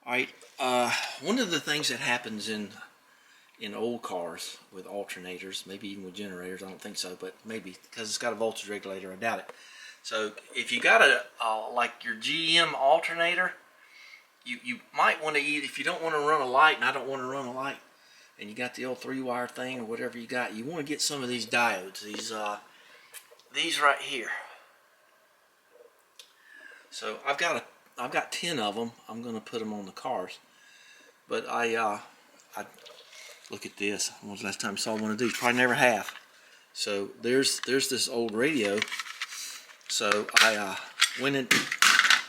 Alright, one of the things that happens in old cars with alternators, maybe even with generators, I don't think so, but maybe, because it's got a voltage regulator, I doubt it. So if you got a like your GM alternator, you might want to if you don't want to run a light, and I don't want to run a light, and you got the old 3-wire thing or whatever you got, you want to get some of these diodes, these right here. So I've got 10 of them. I'm going to put them on the cars. But I look at this. When was the last time you saw one of these? Probably never have. So there's this old radio. So I went in.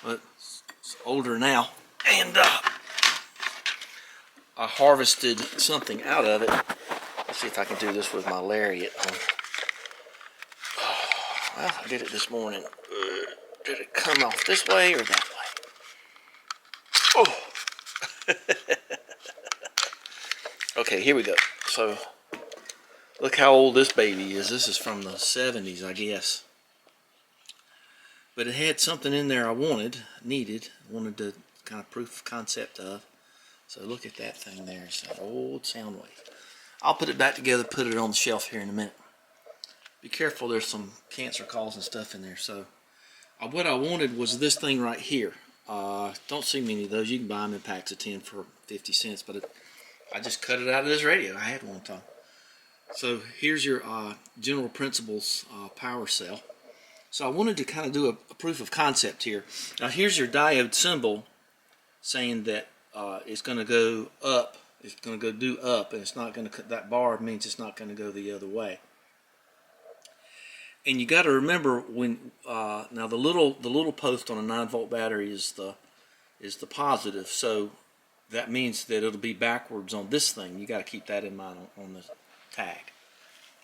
Well, it's older now, and I harvested something out of it. Let's see if I can do this with my lariat. Well, I did it this morning. Did it come off this way or that way? Oh. Okay, here we go. So, look how old this baby is. This is from the 70s, I guess. But it had something in there I wanted to kind of proof of concept of. So look at that thing there. It's an old sound wave. I'll put it back together, put it on the shelf here in a minute. Be careful, there's some cancer calls and stuff in there. So what I wanted was this thing right here. Don't see many of those. You can buy them in packs of 10 for 50 cents, but I just cut it out of this radio. I had one time. So here's your general principles power cell. So I wanted to kind of do a proof of concept here. Now here's your diode symbol saying that it's going to go up. It's going to go do up, and it's not going to. That bar means it's not going to go the other way. And you got to remember when now the little post on a 9-volt battery is the positive. So that means that it'll be backwards on this thing. You got to keep that in mind on the tag.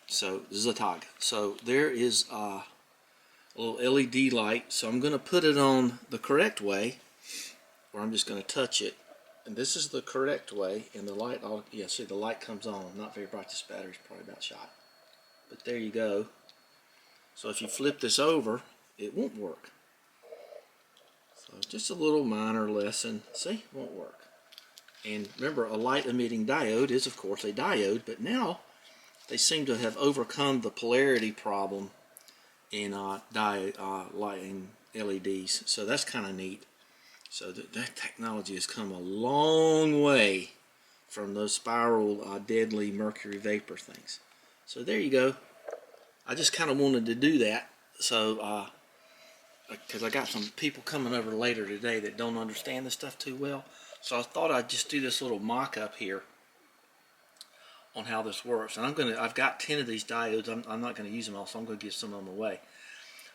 So this is a tag. So there is a little LED light. So I'm going to put it on the correct way, or I'm just going to touch it. And this is the correct way. And the light, yeah, see the light comes on. Not very bright. This battery's probably about shot. But there you go. So if you flip this over, it won't work. So just a little minor lesson. See, it won't work. And remember, a light emitting diode is of course a diode, but now they seem to have overcome the polarity problem in lighting LEDs. So that's kind of neat. So that technology has come a long way from those spiral deadly mercury vapor things. So there you go. I just kind of wanted to do that, so because I got some people coming over later today that don't understand this stuff too well. So I thought I'd just do this little mock-up here on how this works. And I've got 10 of these diodes. I'm not going to use them all, so I'm going to give some of them away.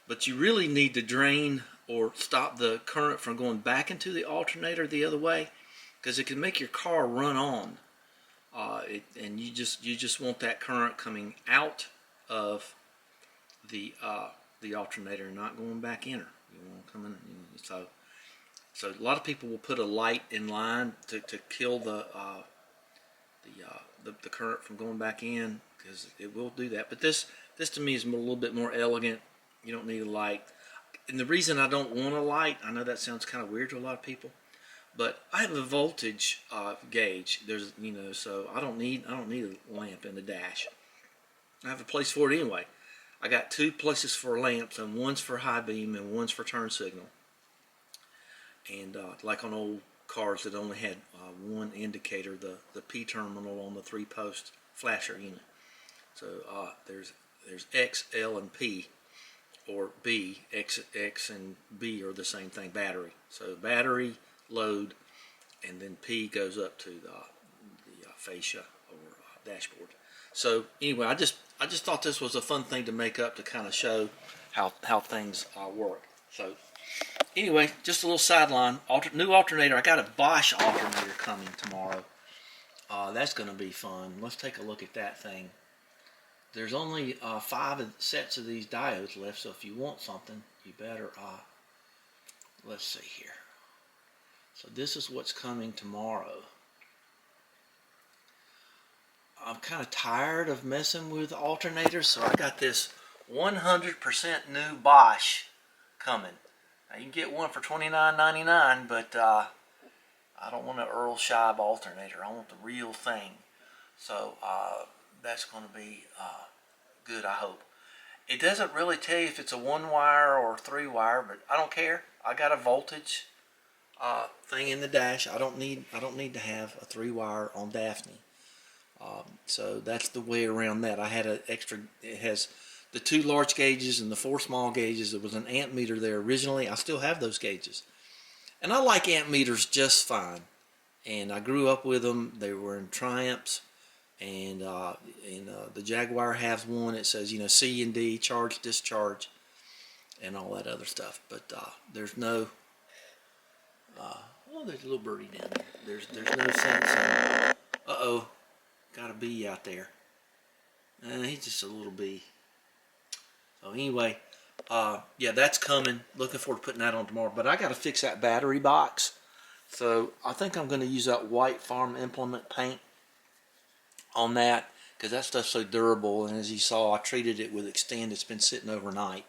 But you really need to drain or stop the current from going back into the alternator the other way, because it can make your car run on. And you just want that current coming out of the alternator and not going back in her. You want to come in. So a lot of people will put a light in line to kill the current from going back in, because it will do that. But this to me is a little bit more elegant. You don't need a light. And the reason I don't want a light, I know that sounds kind of weird to a lot of people, but I have a voltage gauge. There's so I don't need a lamp in the dash. I have a place for it anyway. I got 2 places for lamps, and one's for high beam and one's for turn signal. And like on old cars that only had one indicator, the P terminal on the 3-post flasher unit. So there's X, L, and P, or B. X and B are the same thing, battery. So battery, load, and then P goes up to the fascia or dashboard. So anyway, I just thought this was a fun thing to make up to kind of show how things work. So anyway, just a little sideline. New alternator. I got a Bosch alternator coming tomorrow. That's going to be fun. Let's take a look at that thing. There's only 5 sets of these diodes left, so if you want something, you better, let's see here. So this is what's coming tomorrow. I'm kind of tired of messing with alternators, so I got this 100% new Bosch coming. Now you can get one for $29.99, but I don't want an Earl Scheib alternator. I want the real thing. So that's going to be good, I hope. It doesn't really tell you if it's a 1-wire or 3-wire, but I don't care. I got a voltage thing in the dash. I don't need to have a 3-wire on Daphne. So that's the way around that. I had an extra. It has the 2 large gauges and the 4 small gauges. There was an amp meter there originally. I still have those gauges, and I like amp meters just fine. And I grew up with them. They were in Triumphs. And the Jaguar has one. It says, you know, C and D, charge, discharge, and all that other stuff. But there's no, well, there's a little birdie down there. There's no sense in, uh-oh, got a bee out there. He's just a little bee. So anyway, yeah, that's coming. Looking forward to putting that on tomorrow. But I got to fix that battery box. So I think I'm going to use that white farm implement paint on that, because that stuff's so durable, and as you saw, I treated it with Extend. It's been sitting overnight.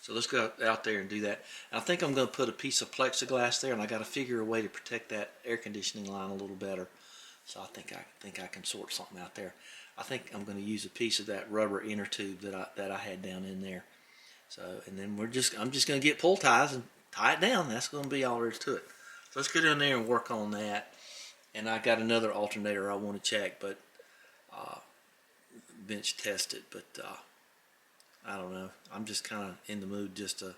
So let's go out there and do that. And I think I'm going to put a piece of plexiglass there, and I got to figure a way to protect that air conditioning line a little better. So I think I can sort something out there. I think I'm going to use a piece of that rubber inner tube that I had down in there. So, and then I'm just going to get pull ties and tie it down. That's going to be all there is to it. So let's go down there and work on that. And I got another alternator I want to check, but bench test it, but I don't know. I'm just kind of in the mood just to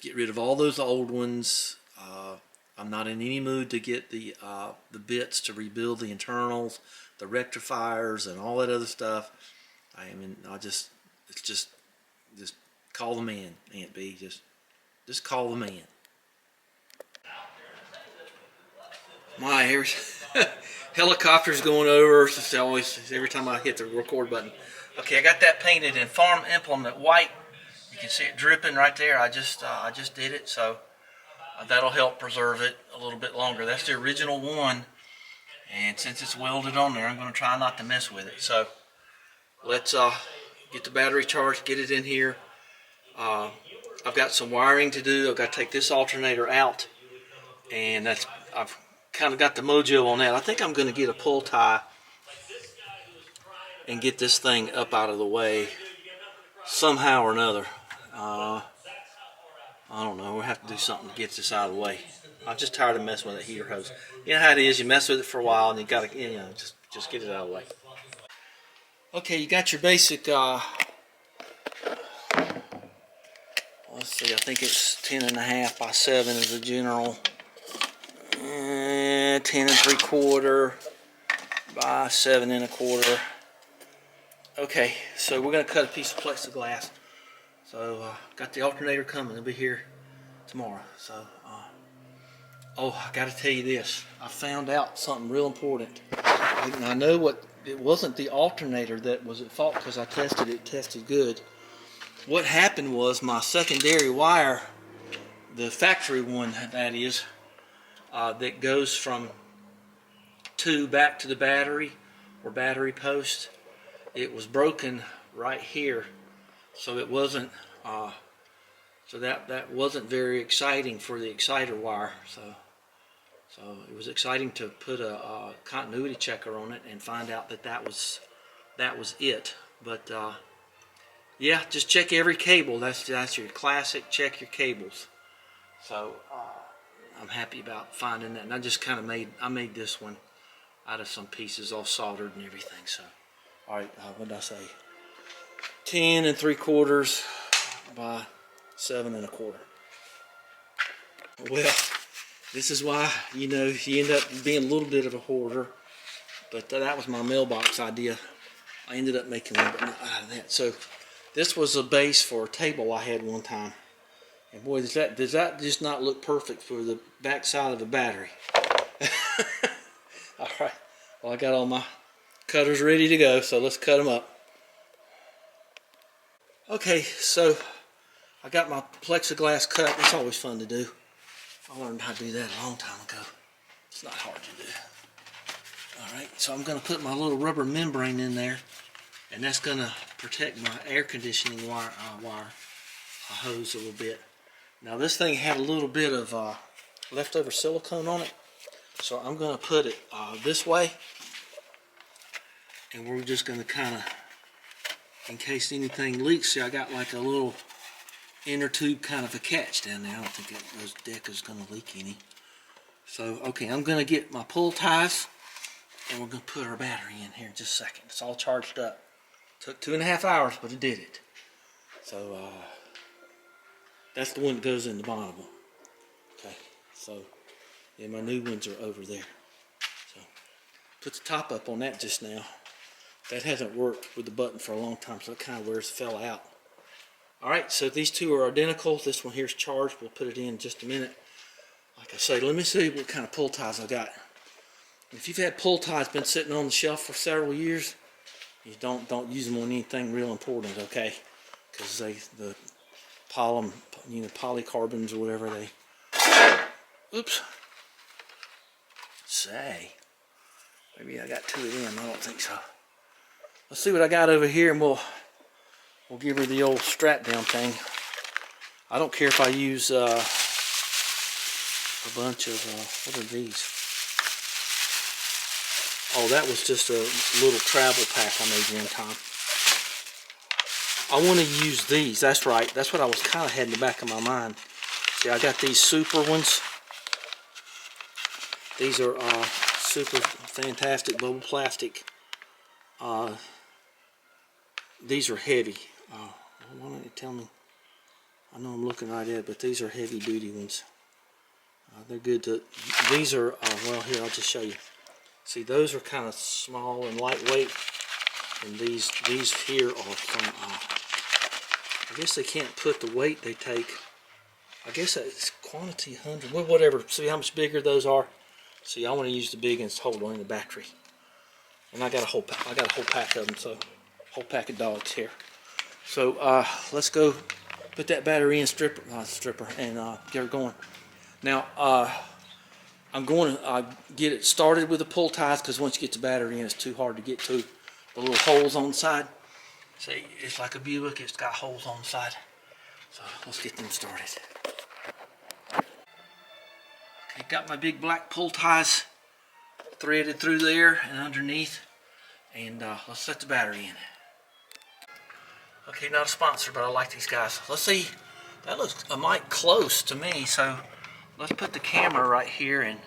get rid of all those old ones. I'm not in any mood to get the bits to rebuild the internals, the rectifiers, and all that other stuff. It's just call the man, Aunt B. Just call the man. My ears. Helicopters going over. It's always, every time I hit the record button. Okay, I got that painted in farm implement white. You can see it dripping right there. I just did it, so that'll help preserve it a little bit longer. That's the original one, and since it's welded on there, I'm going to try not to mess with it. So let's get the battery charged, get it in here. I've got some wiring to do. I've got to take this alternator out, and I've kind of got the mojo on that. I think I'm going to get a pull tie and get this thing up out of the way somehow or another. I don't know. We'll have to do something to get this out of the way. I'm just tired of messing with that heater hose. You know how it is. You mess with it for a while and you got to, you know, just get it out of the way. Okay, you got your basic. Let's see. I think it's 10.5 by 7 is the general. 10 3/4 by 7 1/4. Okay, so we're going to cut a piece of plexiglass. So got the alternator coming. It'll be here tomorrow. So oh, I got to tell you this. I found out something real important. I know it wasn't the alternator that was at fault, because I tested it. It tested good. What happened was my secondary wire, the factory one that is, that goes from 2 back to the battery or battery post, it was broken right here, so it wasn't so that wasn't very exciting for the exciter wire. So it was exciting to put a continuity checker on it and find out that was it. But yeah, just check every cable. That's your classic, check your cables. So I'm happy about finding that, and I just kind of made this one out of some pieces all soldered and everything. So all right, what did I say? 10 3/4 by 7 1/4. Well, this is why, you know, you end up being a little bit of a hoarder. But that was my mailbox idea. I ended up making a little bit out of that. So this was a base for a table I had one time. And boy, does that just not look perfect for the back side of a battery. All right. Well, I got all my cutters ready to go, so let's cut them up. Okay, so I got my plexiglass cut. It's always fun to do. I learned how to do that a long time ago. It's not hard to do. All right, so I'm going to put my little rubber membrane in there, and that's going to protect my air conditioning wire hose a little bit. Now this thing had a little bit of leftover silicone on it, So I'm going to put it this way, and we're just going to kind of, in case anything leaks, see I got like a little inner tube kind of a catch down there. I don't think those deck is going to leak any. So, okay, I'm going to get my pull ties, and we're going to put our battery in here in just a second. It's all charged up. Took 2.5 hours, but it did it. So, that's the one that goes in the bottom. Okay, so, yeah, my new ones are over there. So, put the top up on that just now. That hasn't worked with the button for a long time, so it kind of fell out. Alright, so these two are identical. This one here is charged. We'll put it in just a minute. Like I say, let me see what kind of pull ties I got. If you've had pull ties been sitting on the shelf for several years, you don't use them on anything real important, okay? Because the polycarbons or whatever they. Oops. Say, maybe I got two of them. I don't think so. Let's see what I got over here, and we'll give her the old strap down thing. I don't care if I use a bunch of what are these? Oh, that was just a little travel pack I made one time. I want to use these. That's right. That's what I was kind of had in the back of my mind. See, I got these super ones. These are super fantastic bubble plastic. These are heavy. Why don't you tell me? I know I'm looking right at it, but these are heavy duty ones. They're good to. These are well, here I'll just show you. See, those are kind of small and lightweight, and these here are from. I guess they can't put the weight they take. I guess it's quantity 100. Well, whatever. See how much bigger those are. See, I want to use the big ones to hold on the battery, and I got a whole pack of them. So, whole pack of dogs here. So let's go put that battery in stripper and get her going. Now I'm going to get it started with the pull ties, because once you get the battery in, it's too hard to get to. The little holes on the side. See, it's like a Buick. It's got holes on the side. So let's get them started. Okay, got my big black pull ties threaded through there and underneath, and let's set the battery in. Okay, not a sponsor, but I like these guys. Let's see. That looks a mite close to me, so let's put the camera right here and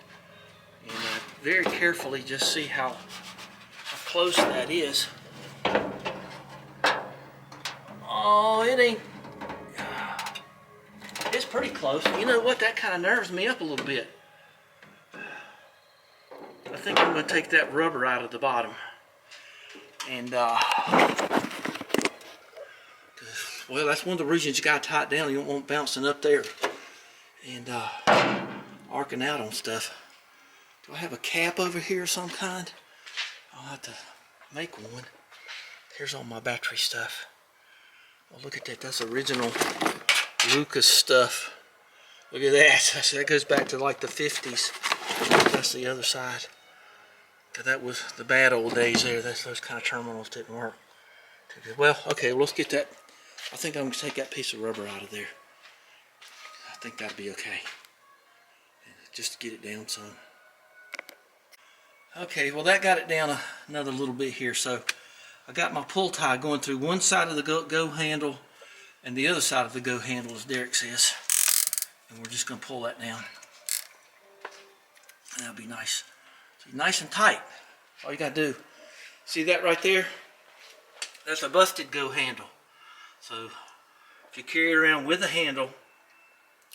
very carefully just see how close that is. Oh, it ain't. It's pretty close. You know what? That kind of nerves me up a little bit. I think I'm going to take that rubber out of the bottom. And, well, that's one of the reasons you got to tie it down. You don't want it bouncing up there and arcing out on stuff. Do I have a cap over here of some kind? I'll have to make one. Here's all my battery stuff. Oh, look at that. That's original Lucas stuff. Look at that. That goes back to like the 50s. That's the other side. That was the bad old days there. Those kind of terminals didn't work. Well, okay, well, let's get that. I think I'm going to take that piece of rubber out of there. I think that'll be okay. Just to get it down some. Okay, well, that got it down another little bit here. So I got my pull tie going through one side of the go handle and the other side of the go handle, as Derek says. And we're just going to pull that down. That'll be nice. See, nice and tight. All you got to do. See that right there? That's a busted go handle. So if you carry it around with a handle,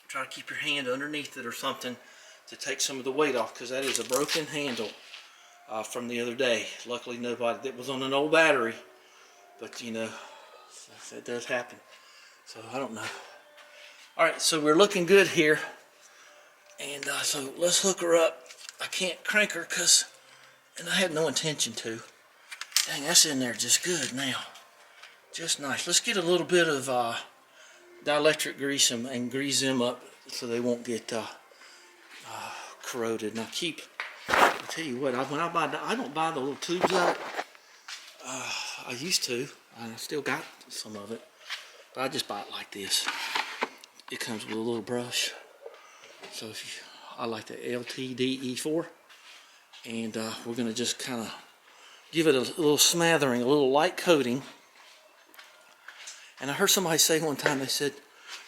try to keep your hand underneath it or something to take some of the weight off, because that is a broken handle from the other day. Luckily nobody, that was on an old battery, but you know, that does happen. So I don't know. Alright, so we're looking good here, and so let's hook her up. I can't crank her and I had no intention to. Dang, that's in there just good now. Just nice. Let's get a little bit of dielectric grease and grease them up so they won't get corroded. Now I'll tell you what, when I don't buy the little tubes out. I used to. I still got some of it, but I just buy it like this. It comes with a little brush. So I like the LTDE4. And we're going to just kind of give it a little smattering, a little light coating. And I heard somebody say one time, they said,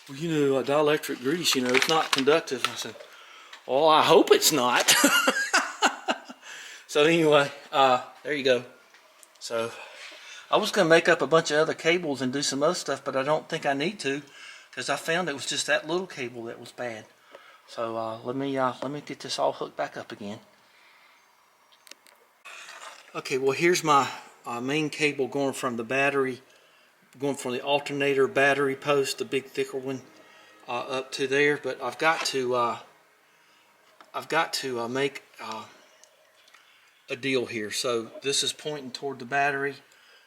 well, you know, dielectric grease, you know, it's not conductive. I said, well, I hope it's not. So anyway, there you go. So I was going to make up a bunch of other cables and do some other stuff, but I don't think I need to, because I found it was just that little cable that was bad. So let me get this all hooked back up again. Okay, well, here's my main cable going from the battery, going from the alternator battery post, the big thicker one, up to there. But I've got to make a deal here. So this is pointing toward the battery,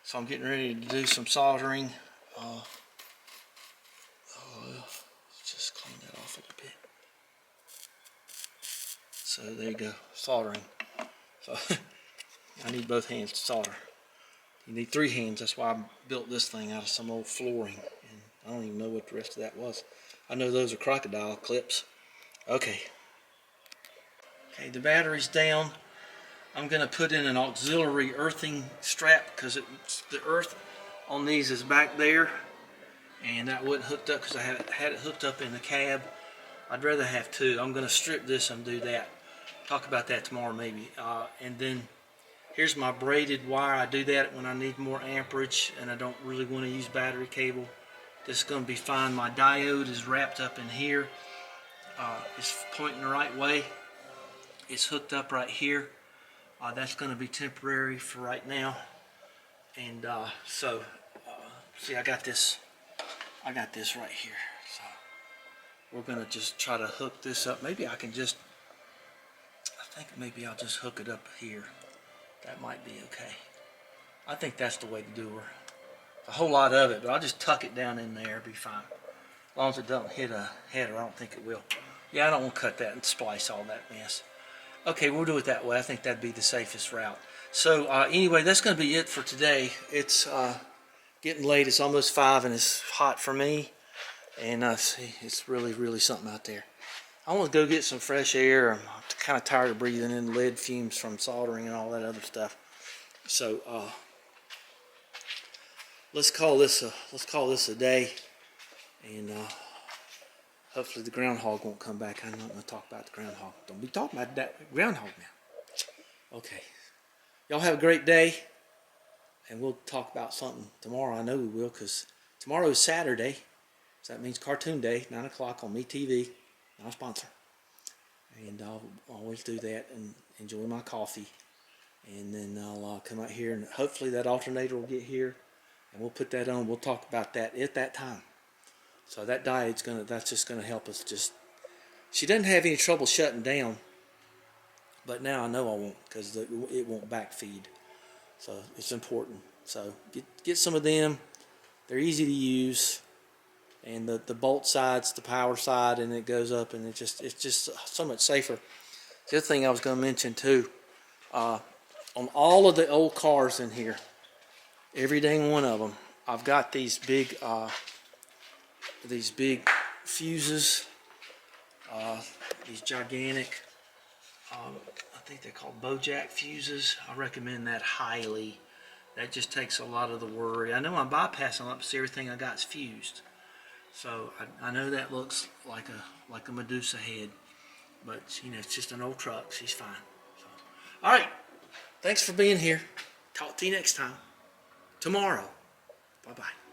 so I'm getting ready to do some soldering. Just clean that off a little bit. So there you go, soldering. So I need both hands to solder. You need 3 hands. That's why I built this thing out of some old flooring, and I don't even know what the rest of that was. I know those are crocodile clips. Okay, the battery's down. I'm going to put in an auxiliary earthing strap, because the earth on these is back there, and that wasn't hooked up because I had it hooked up in the cab. I'd rather have 2. I'm going to strip this and do that. Talk about that tomorrow maybe. And then here's my braided wire. I do that when I need more amperage and I don't really want to use battery cable. This is going to be fine. My diode is wrapped up in here. It's pointing the right way. It's hooked up right here. That's going to be temporary for right now. And see, I got this right here. So we're going to just try to hook this up. Maybe I can just, I think maybe I'll just hook it up here. That might be okay. I think that's the way to do her. A whole lot of it, but I'll just tuck it down in there, be fine. As long as it doesn't hit a header, I don't think it will. Yeah, I don't want to cut that and splice all that mess. Okay, we'll do it that way. I think that'd be the safest route. So anyway, that's going to be it for today. It's getting late. It's almost 5 and it's hot for me. And see, it's really something out there. I want to go get some fresh air. I'm kind of tired of breathing in lead fumes from soldering and all that other stuff. So let's call this a day, and hopefully the groundhog won't come back. I'm not going to talk about the groundhog. Don't be talking about that groundhog now. Okay, y'all have a great day, and we'll talk about something tomorrow. I know we will, because tomorrow is Saturday, so that means Cartoon Day, 9 o'clock on MeTV. Not a sponsor. And I'll always do that and enjoy my coffee. And then I'll come out here, and hopefully that alternator will get here, and we'll put that on. We'll talk about that at that time. So that diode's that's just gonna help us. She doesn't have any trouble shutting down, but now I know I won't, because it won't backfeed. So it's important. So get some of them. They're easy to use. And the bolt side's the power side, and it goes up, and it's just so much safer. The other thing I was going to mention too, on all of the old cars in here, every dang one of them, I've got these big fuses, these gigantic, I think they're called Bojack fuses. I recommend that highly. That just takes a lot of the worry. I know I'm bypassing up, see, everything I got's fused. So I know that looks like a Medusa head, but you know, it's just an old truck. She's fine. So, all right, thanks for being here. Talk to you next time. Tomorrow. Bye bye.